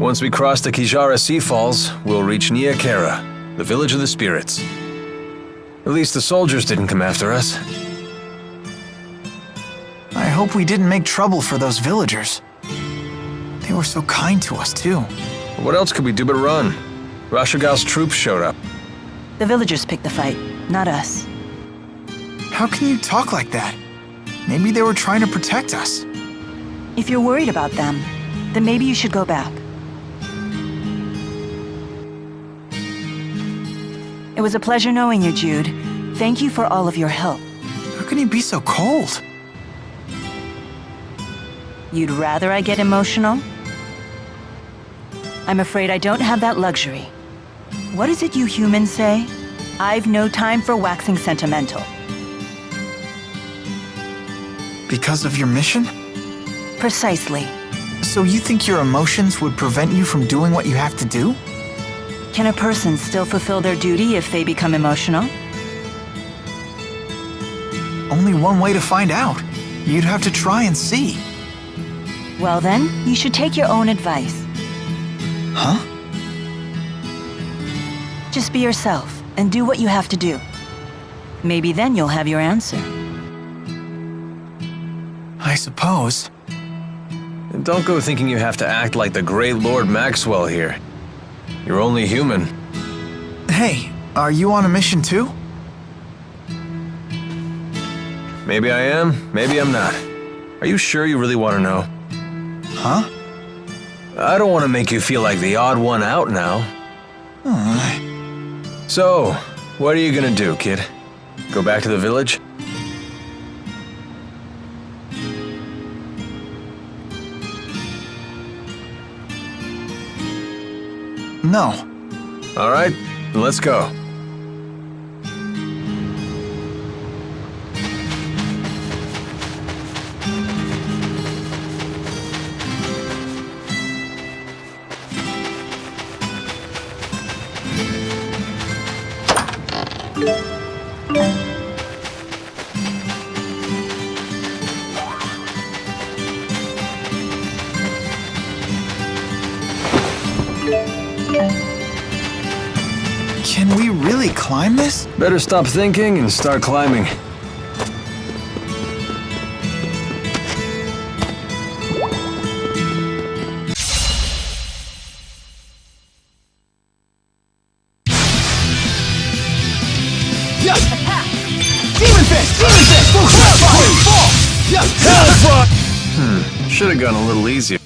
Once we cross the Kijara Sea Falls, we'll reach Niakara, the village of the spirits. At least the soldiers didn't come after us. I hope we didn't make trouble for those villagers. They were so kind to us, too. What else could we do but run? Rashigal's troops showed up. The villagers picked the fight, not us. How can you talk like that? Maybe they were trying to protect us. If you're worried about them, then maybe you should go back. It was a pleasure knowing you, Jude. Thank you for all of your help. How can you be so cold? You'd rather I get emotional? I'm afraid I don't have that luxury. What is it you humans say? I've no time for waxing sentimental. Because of your mission? Precisely. So you think your emotions would prevent you from doing what you have to do? Can a person still fulfill their duty if they become emotional? Only one way to find out. You'd have to try and see. Well then, you should take your own advice. Huh? Just be yourself and do what you have to do. Maybe then you'll have your answer. I suppose. And don't go thinking you have to act like the great Lord Maxwell here. You're only human. Hey, are you on a mission too? Maybe I am, maybe I'm not. Are you sure you really want to know? Huh? I don't want to make you feel like the odd one out now. So, what are you gonna do, kid? Go back to the village? No. All right, then let's go. Can we really climb this? Better stop thinking and start climbing. Should have gone a little easier.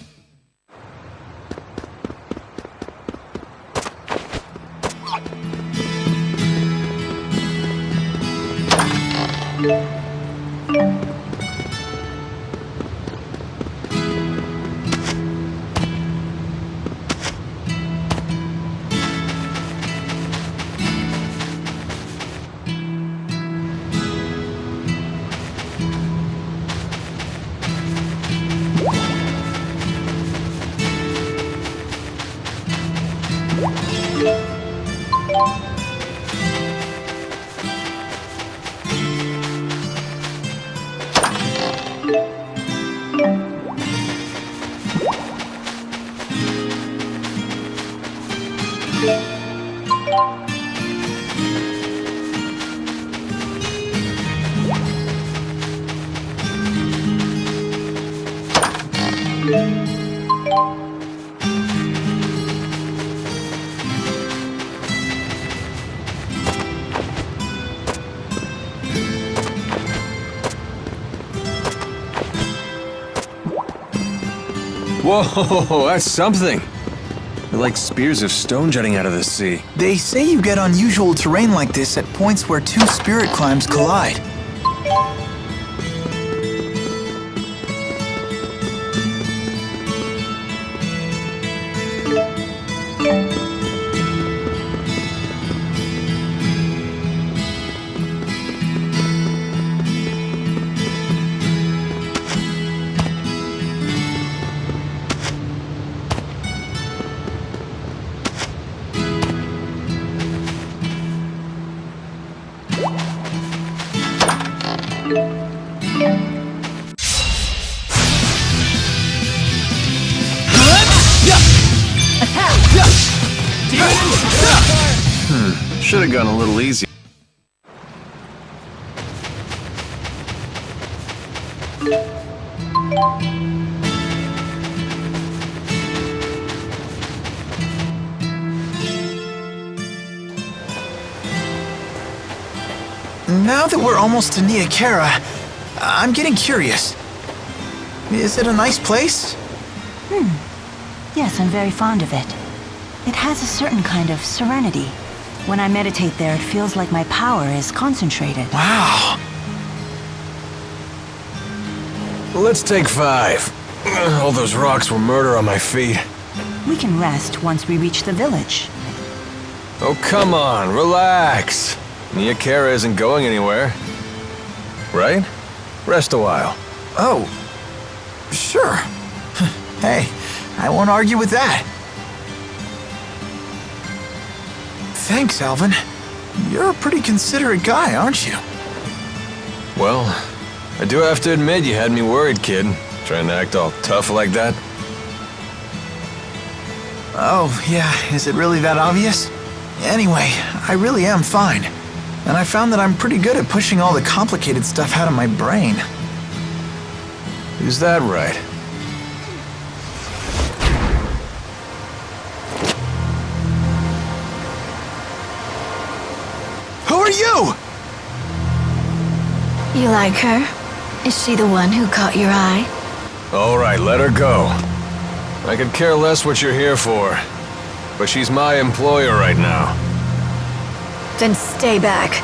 Whoa, that's something. They're like spears of stone jutting out of the sea. They say you get unusual terrain like this at points where two spirit climbs collide. Should have gone a little easier. Now that we're almost to Nia Khera, I'm getting curious. Is it a nice place? Yes, I'm very fond of it. It has a certain kind of serenity. When I meditate there, it feels like my power is concentrated. Wow. Let's take 5. All those rocks were murder on my feet. We can rest once we reach the village. Oh, come on, relax. Nia Khera isn't going anywhere. Right? Rest a while. Oh, sure. Hey, I won't argue with that. Thanks, Alvin. You're a pretty considerate guy, aren't you? Well, I do have to admit you had me worried, kid. Trying to act all tough like that. Oh, yeah, is it really that obvious? Anyway, I really am fine. And I found that I'm pretty good at pushing all the complicated stuff out of my brain. Is that right? Who are you? You like her? Is she the one who caught your eye? All right, let her go. I could care less what you're here for, but she's my employer right now. Then stay back.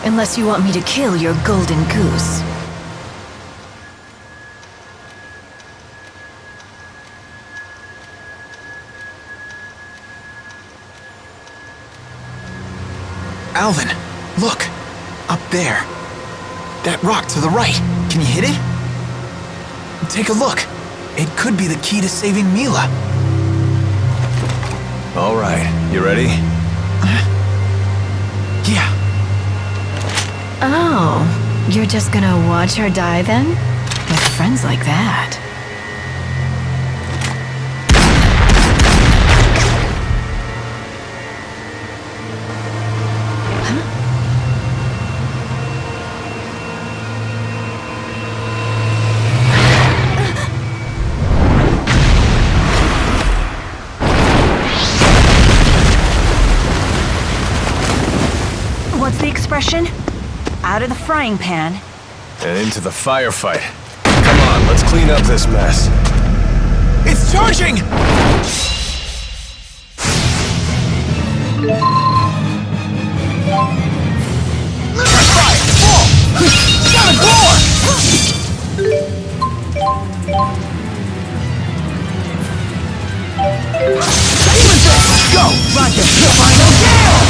Unless you want me to kill your golden goose. Alvin, look. Up there. That rock to the right. Can you hit it? Take a look. It could be the key to saving Mila. All right, you ready? Yeah. Oh, you're just gonna watch her die then? With friends like that. What's the expression? Out of the frying pan. And into the firefight. Come on, let's clean up this mess. It's charging! Go! Rocket! Final kill!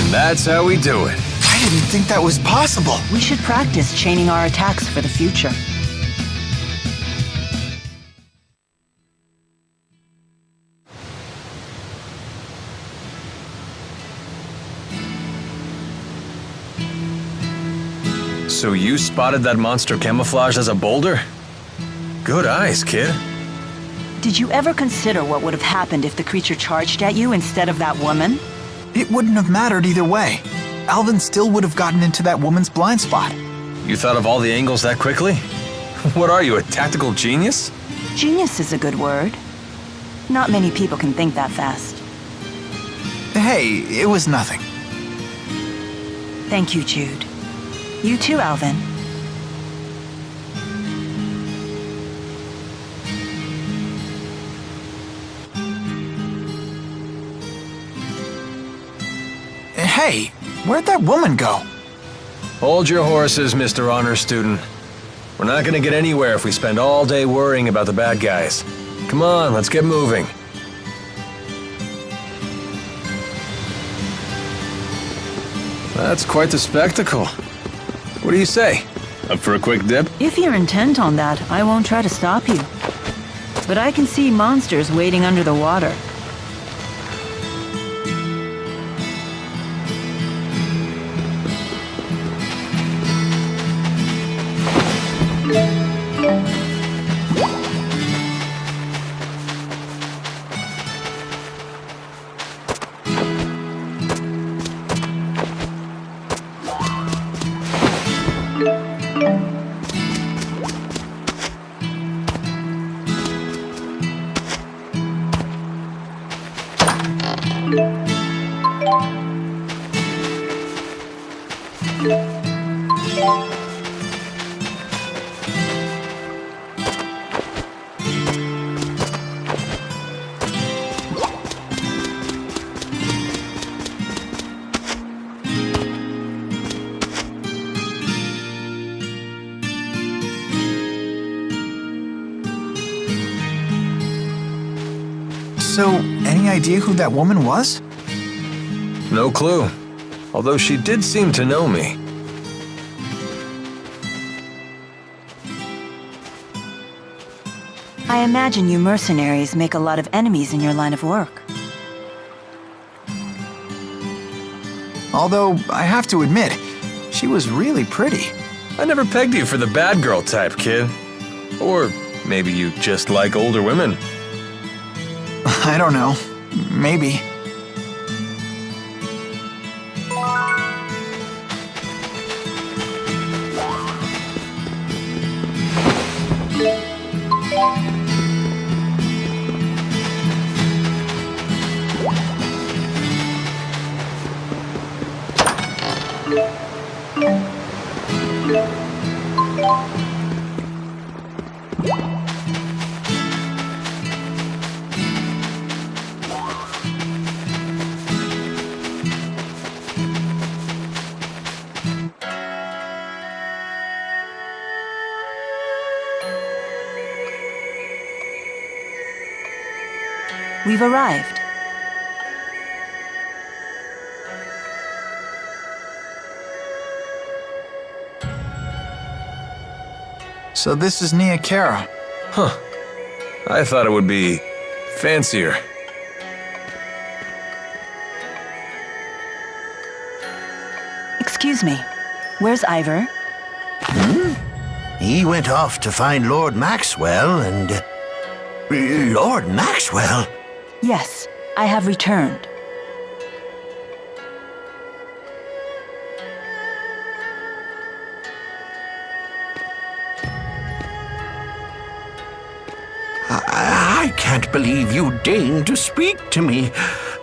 And that's how we do it. I didn't think that was possible. We should practice chaining our attacks for the future. So you spotted that monster camouflaged as a boulder? Good eyes, kid. Did you ever consider what would have happened if the creature charged at you instead of that woman? It wouldn't have mattered either way. Alvin still would have gotten into that woman's blind spot. You thought of all the angles that quickly? What are you, a tactical genius? Genius is a good word. Not many people can think that fast. Hey, it was nothing. Thank you, Jude. You too, Alvin. Hey, where'd that woman go? Hold your horses, Mr. Honor Student. We're not gonna get anywhere if we spend all day worrying about the bad guys. Come on, let's get moving. That's quite the spectacle. What do you say? Up for a quick dip? If you're intent on that, I won't try to stop you. But I can see monsters waiting under the water. So, any idea who that woman was? No clue. Although she did seem to know me. I imagine you mercenaries make a lot of enemies in your line of work. Although, I have to admit, she was really pretty. I never pegged you for the bad girl type, kid. Or maybe you just like older women. I don't know. Maybe. We've arrived. So this is Nia Kara. Huh. I thought it would be fancier. Excuse me. Where's Ivor? He went off to find Lord Maxwell and... Lord Maxwell? Yes, I have returned. I can't believe you deigned to speak to me.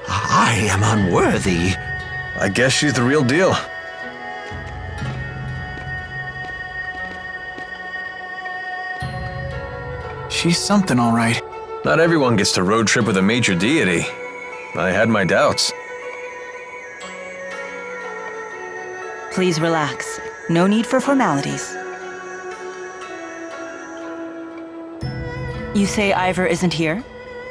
I am unworthy. I guess she's the real deal. She's something, all right. Not everyone gets to road trip with a major deity. I had my doubts. Please relax. No need for formalities. You say Ivor isn't here?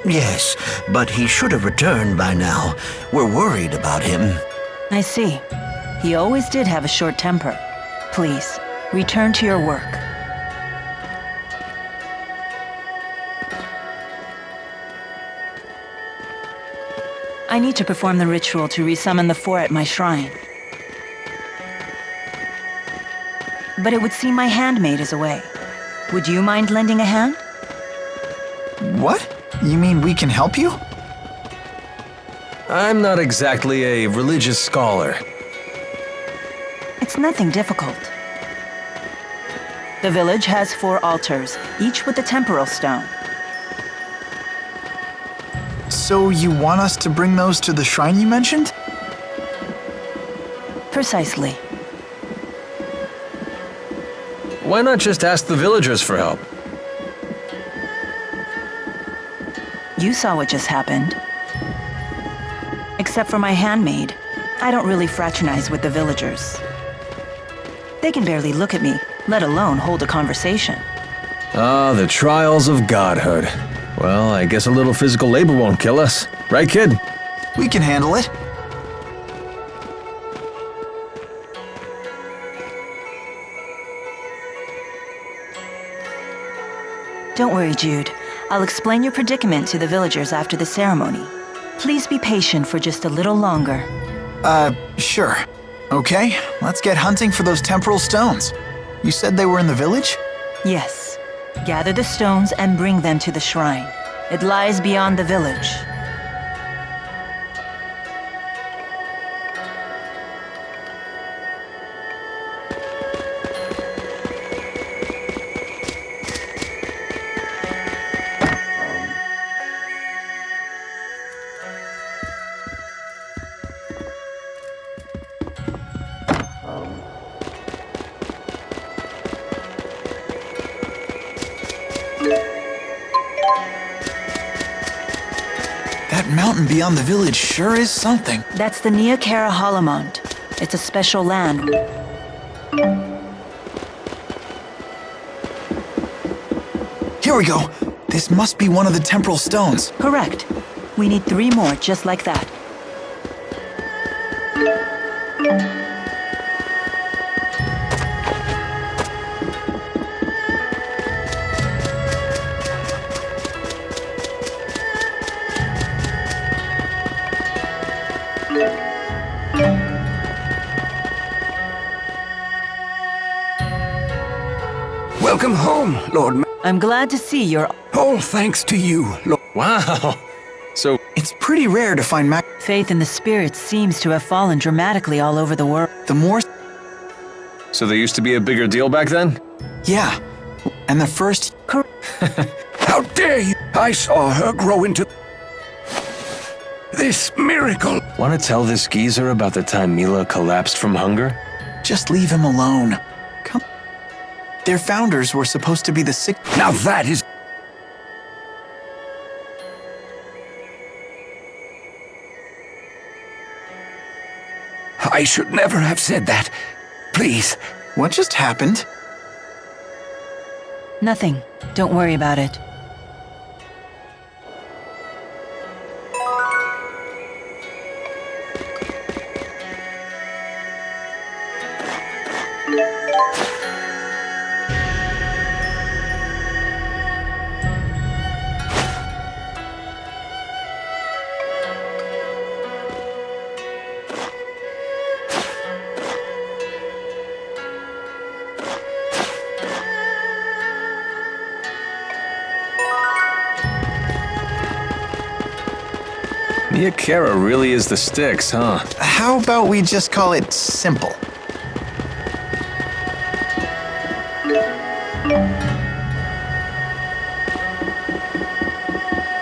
Yes, but he should have returned by now. We're worried about him. I see. He always did have a short temper. Please, return to your work. I need to perform the ritual to resummon the four at my shrine. But it would seem my handmaid is away. Would you mind lending a hand? What? You mean we can help you? I'm not exactly a religious scholar. It's nothing difficult. The village has 4 altars, each with a temporal stone. So you want us to bring those to the shrine you mentioned? Precisely. Why not just ask the villagers for help? You saw what just happened. Except for my handmaid, I don't really fraternize with the villagers. They can barely look at me, let alone hold a conversation. Ah, the trials of godhood. Well, I guess a little physical labor won't kill us. Right, kid? We can handle it. Don't worry, Jude. I'll explain your predicament to the villagers after the ceremony. Please be patient for just a little longer. Sure. Okay, let's get hunting for those temporal stones. You said they were in the village? Yes. Gather the stones and bring them to the shrine. It lies beyond the village. That mountain beyond the village sure is something. That's the Nia Kara Holomont. It's a special land. Here we go. This must be one of the temporal stones. Correct. We need 3 more, just like that. Welcome home, Lord. I'm glad to see you're... All thanks to you, Lord. Wow. So, It's pretty rare to find Faith in the spirits seems to have fallen dramatically all over the world. The more... so there used to be a bigger deal back then? Yeah. And the first... How dare you! I saw her grow into this miracle. Want to tell this geezer about the time Mila collapsed from hunger? Just leave him alone. Come. Their founders were supposed to be the sick... Now that is... I should never have said that. Please. What just happened? Nothing. Don't worry about it. Kara really is the sticks, huh? How about we just call it simple?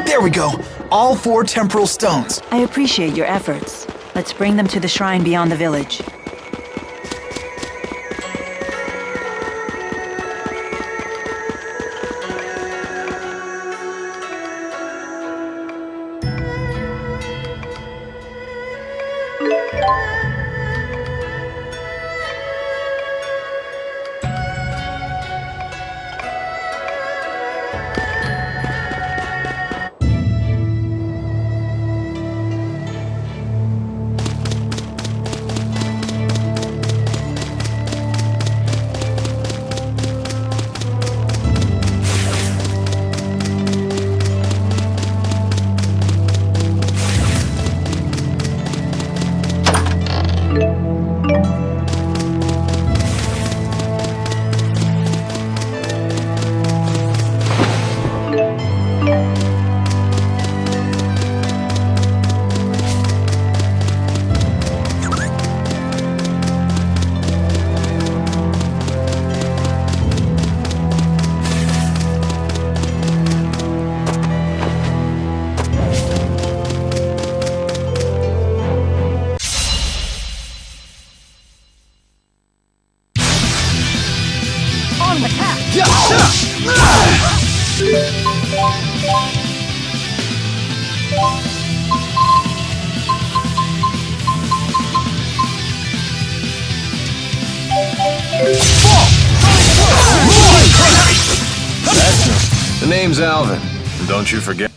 There we go. All 4 temporal stones. I appreciate your efforts. Let's bring them to the shrine beyond the village. The name's Alvin, and don't you forget.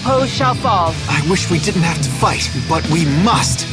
oppose shall fall. I wish we didn't have to fight, but we must.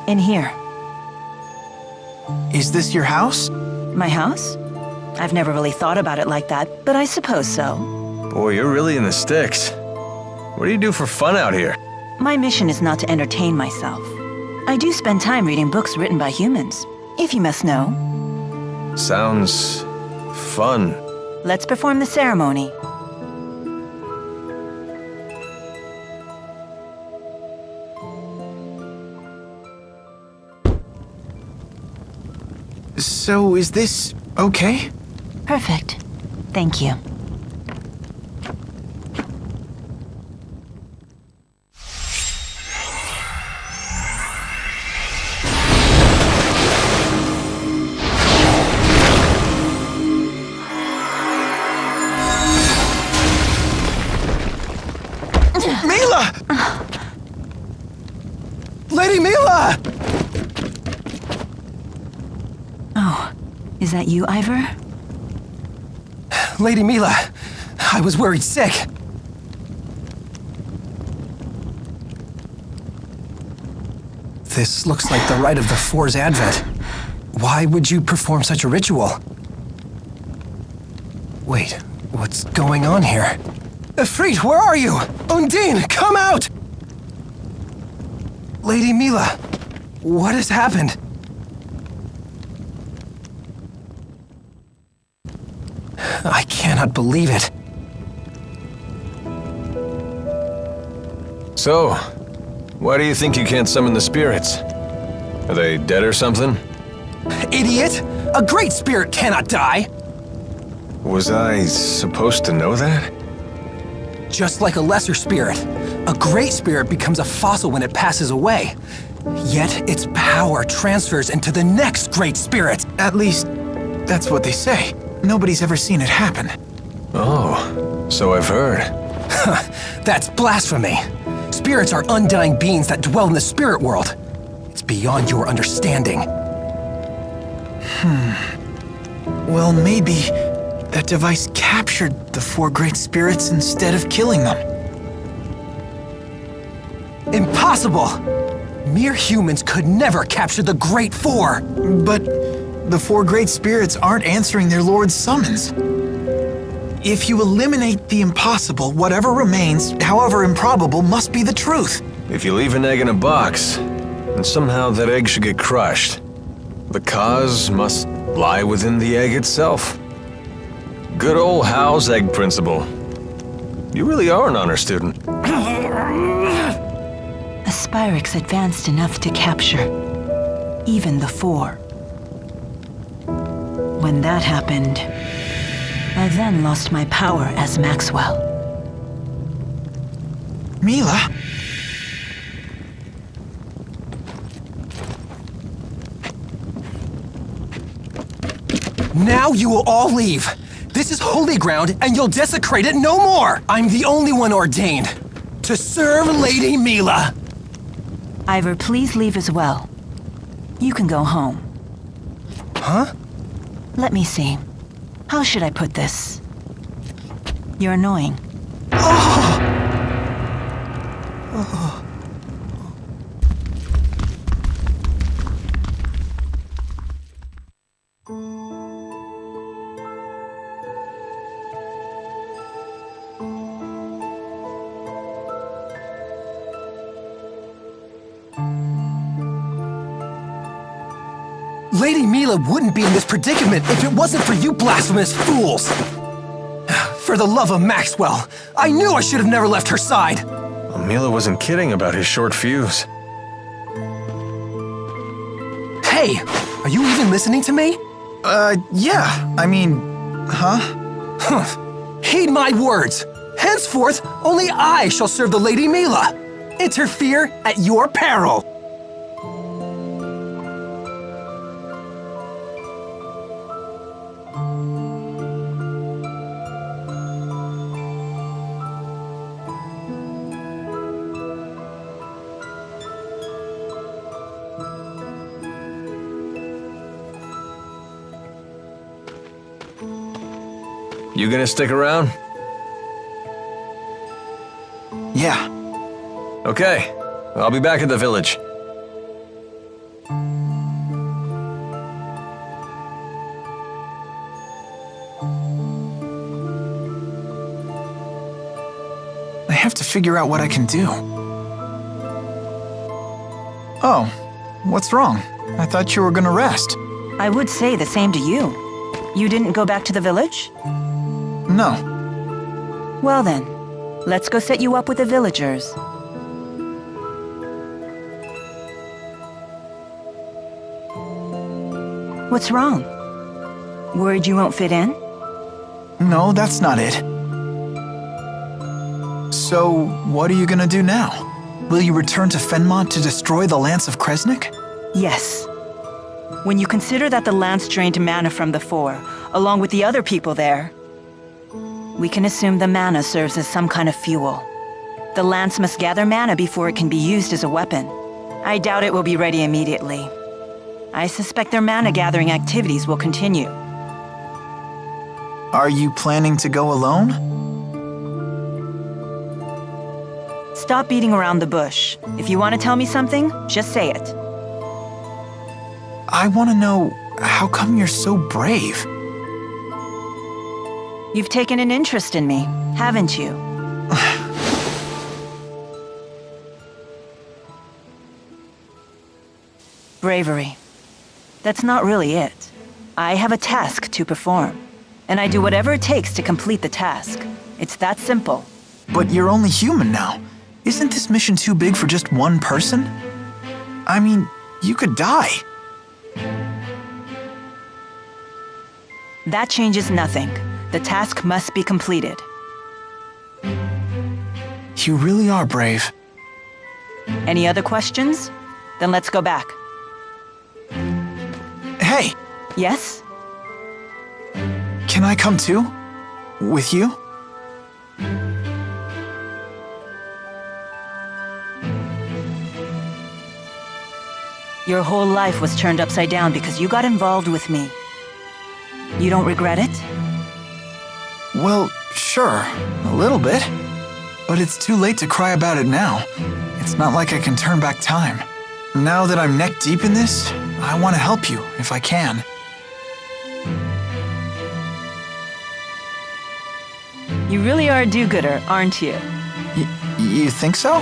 In here. Is this your house? My house? I've never really thought about it like that, but I suppose so. Boy, you're really in the sticks. What do you do for fun out here? My mission is not to entertain myself. I do spend time reading books written by humans, if you must know. Sounds fun. Let's perform the ceremony. So, is this okay? Perfect. Thank you. Mila! Lady Mila! Oh, is that you, Ivor? Lady Mila, I was worried sick. This looks like the rite of the Four's Advent. Why would you perform such a ritual? Wait, what's going on here? Ifrit, where are you? Undine, come out! Lady Mila, what has happened? I cannot believe it. So, why do you think you can't summon the spirits? Are they dead or something? Idiot! A great spirit cannot die! Was I supposed to know that? Just like a lesser spirit, a great spirit becomes a fossil when it passes away. Yet its power transfers into the next great spirit. At least, that's what they say. Nobody's ever seen it happen. Oh, so I've heard. That's blasphemy. Spirits are undying beings that dwell in the spirit world. It's beyond your understanding. Well, maybe that device captured the four great spirits instead of killing them. Impossible! Mere humans could never capture the Great Four. But the four great spirits aren't answering their lord's summons. If you eliminate the impossible, whatever remains, however improbable, must be the truth. If you leave an egg in a box, and somehow that egg should get crushed, the cause must lie within the egg itself. Good old Howe's egg principle. You really are an honor student. A Spyrix advanced enough to capture even the Four. When that happened, I then lost my power as Maxwell. Mila? Now you will all leave. This is holy ground, and you'll desecrate it no more! I'm the only one ordained to serve Lady Mila. Ivor, please leave as well. You can go home. Huh? Let me see. How should I put this? You're annoying. Lady Mila wouldn't be in this predicament if it wasn't for you blasphemous fools! For the love of Maxwell, I knew I should have never left her side! Mila wasn't kidding about his short fuse. Hey, are you even listening to me? Yeah, I mean, huh? Heed my words. Henceforth, only I shall serve the Lady Mila. Interfere at your peril. You gonna stick around? Yeah. Okay, I'll be back at the village. I have to figure out what I can do. Oh, what's wrong? I thought you were gonna rest. I would say the same to you. You didn't go back to the village? No. Well then, let's go set you up with the villagers. What's wrong? Worried you won't fit in? No, that's not it. So, what are you gonna do now? Will you return to Fenmont to destroy the Lance of Kresnik? Yes. When you consider that the Lance drained mana from the Four, along with the other people there, we can assume the mana serves as some kind of fuel. The Lance must gather mana before it can be used as a weapon. I doubt it will be ready immediately. I suspect their mana-gathering activities will continue. Are you planning to go alone? Stop beating around the bush. If you want to tell me something, just say it. I want to know, how come you're so brave? You've taken an interest in me, haven't you? Bravery. That's not really it. I have a task to perform, and I do whatever it takes to complete the task. It's that simple. But you're only human now. Isn't this mission too big for just one person? I mean, you could die. That changes nothing. The task must be completed. You really are brave. Any other questions? Then let's go back. Hey, Yes? can I come too? With you? Your whole life was turned upside down because you got involved with me. You don't regret it? Well, sure, a little bit. But it's too late to cry about it now. It's not like I can turn back time. Now that I'm neck deep in this, I want to help you if I can. You really are a do-gooder, aren't you? You think so?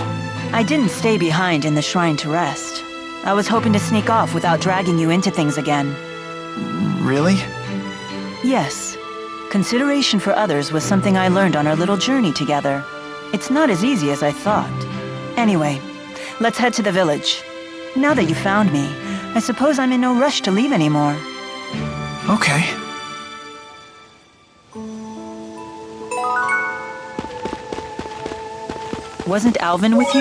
I didn't stay behind in the shrine to rest. I was hoping to sneak off without dragging you into things again. Really? Yes. Consideration for others was something I learned on our little journey together. It's not as easy as I thought. Anyway, let's head to the village. Now that you found me, I suppose I'm in no rush to leave anymore. Okay. Wasn't Alvin with you?